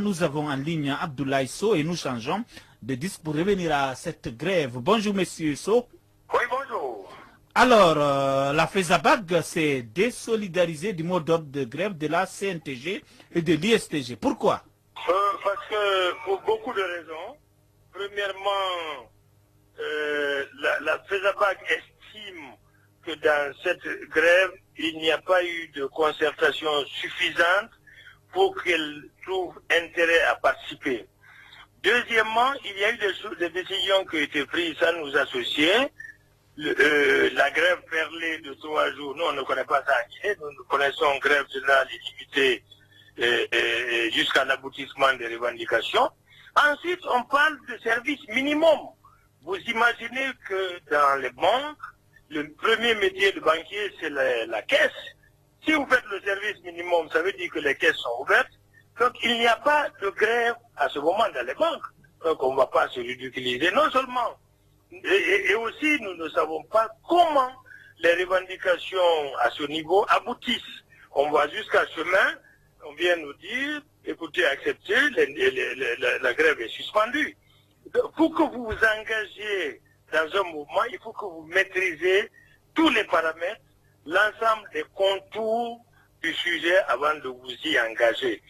Nous avons en ligne Abdoulaye Sow et nous changeons de disque pour revenir à cette grève. Bonjour Monsieur Sow. Oui, bonjour. Alors, la FESABAG s'est désolidarisée du mot d'ordre de grève de la CNTG et de l'ISTG. Pourquoi? Parce que pour beaucoup de raisons. Premièrement, la FESABAG estime que dans cette grève, il n'y a pas eu de concertation suffisante pour qu'elle trouve intérêt à participer. Deuxièmement, il y a eu des décisions qui ont été prises sans nous associer. La grève perlée de 3 jours, nous on ne connaît pas ça en Guinée, nous connaissons grève générale et limitée jusqu'à l'aboutissement des revendications. Ensuite, on parle de service minimum. Vous imaginez que dans les banques, le premier métier de banquier, c'est la caisse. Si vous faites le service minimum, ça veut dire que les caisses sont ouvertes. Donc il n'y a pas de grève à ce moment dans les banques. Donc on ne va pas se ridiculiser. Non seulement, et aussi nous ne savons pas comment les revendications à ce niveau aboutissent. On va jusqu'à chemin, on vient nous dire, écoutez, acceptez, la grève est suspendue. Pour que vous vous engagiez dans un mouvement, il faut que vous maîtrisez tous les paramètres, l'ensemble des contours du sujet avant de vous y engager.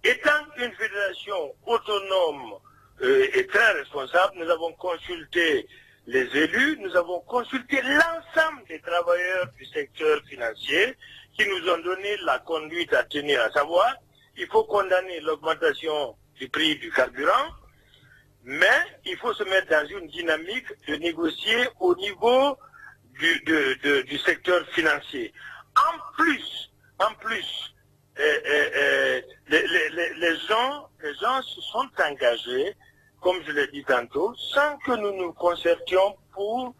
Étant une fédération autonome et très responsable, nous avons consulté les élus, nous avons consulté l'ensemble des travailleurs du secteur financier qui nous ont donné la conduite à tenir, à savoir, il faut condamner l'augmentation du prix du carburant, mais il faut se mettre dans une dynamique de négocier au niveau du secteur financier. En plus, les gens se sont engagés, comme je l'ai dit tantôt, sans que nous nous concertions pour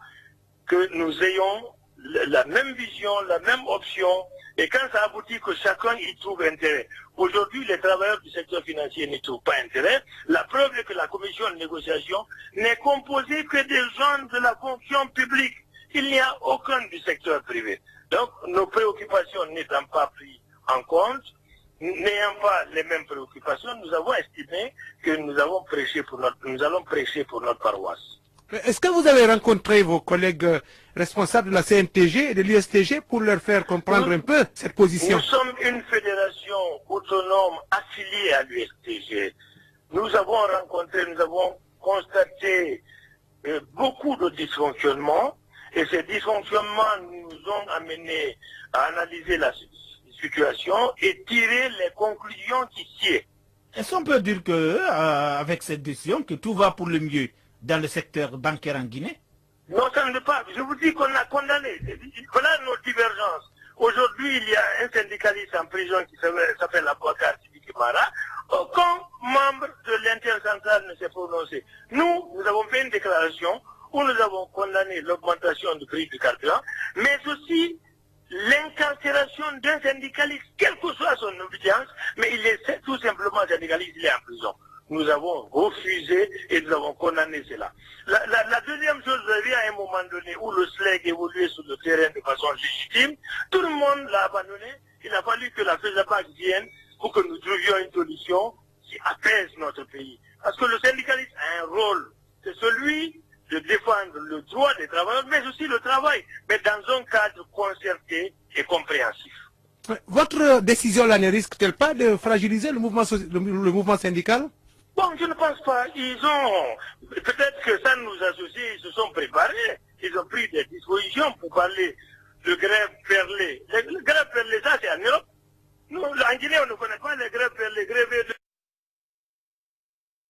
que nous ayons la même vision, la même option, et quand ça aboutit que chacun y trouve intérêt. Aujourd'hui, les travailleurs du secteur financier n'y trouvent pas intérêt. La preuve est que la commission de négociation n'est composée que des gens de la fonction publique. Il n'y a aucun du secteur privé. Donc, nos préoccupations n'étant pas prises en compte, n'ayant pas les mêmes préoccupations, nous avons estimé que nous allons prêcher pour notre paroisse. Est-ce que vous avez rencontré vos collègues responsables de la CNTG et de l'ISTG pour leur faire comprendre un peu cette position? Nous sommes une fédération autonome affiliée à l'USTG. Nous avons constaté beaucoup de dysfonctionnements et ces dysfonctionnements nous ont amenés à analyser la situation et tirer les conclusions qui sied. Est-ce qu'on peut dire que, avec cette décision, que tout va pour le mieux dans le secteur bancaire en Guinée? Non, ça ne veut pas. Je vous dis qu'on a condamné. Voilà nos divergences. Aujourd'hui, il y a un syndicaliste en prison qui s'appelle Abouakar Sidiki Mara. Aucun membre de l'intercentrale ne s'est prononcé. Nous avons fait une déclaration où nous avons condamné l'augmentation du prix du carburant, mais aussi l'incarcération d'un syndicaliste, quelle que soit son obédience, mais il est tout simplement syndicaliste, il est en prison. Nous avons refusé et nous avons condamné cela. La deuxième chose, vous avez à un moment donné où le SLEG évoluait sur le terrain de façon légitime, tout le monde l'a abandonné. Il a fallu que la FESABAG vienne pour que nous trouvions une solution qui apaise notre pays. Parce que le syndicaliste a un rôle, c'est celui de défendre le droit des travailleurs, mais aussi le travail, mais dans un cadre concerté et compréhensif. Votre décision là ne risque-t-elle pas de fragiliser le mouvement syndical? Bon, je ne pense pas. Peut-être que ça nous associe, ils se sont préparés, ils ont pris des dispositions pour parler de grève perlée. Les grèves perlées, ça c'est en Europe. Nous, en Guinée, on ne connaît pas les grèves perlées, gréver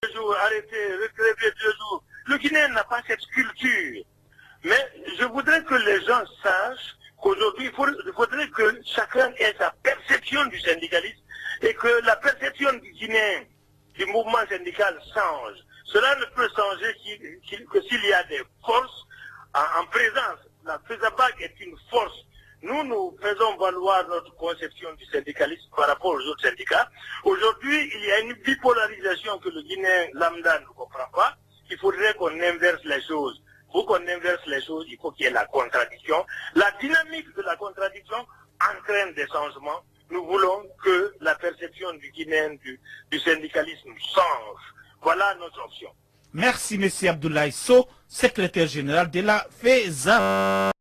2 jours, arrêter, gréver 2 jours. Le Guinéen n'a pas cette culture. Mais je voudrais que les gens sachent qu'aujourd'hui, il faudrait que chacun ait sa perception du syndicalisme et que la perception du Guinéen du mouvement syndical change. Cela ne peut changer que s'il y a des forces en présence. La FESABAG est une force. Nous faisons valoir notre conception du syndicalisme par rapport aux autres syndicats. Aujourd'hui, il y a une bipolarisation que le Guinéen lambda ne comprend pas. Il faudrait qu'on inverse les choses. Pour qu'on inverse les choses, il faut qu'il y ait la contradiction. La dynamique de la contradiction entraîne des changements. nous voulons que la perception du Guinéen du syndicalisme change. Voilà notre option. Merci, M. Abdoulaye Sow, secrétaire général de la FESAPAC.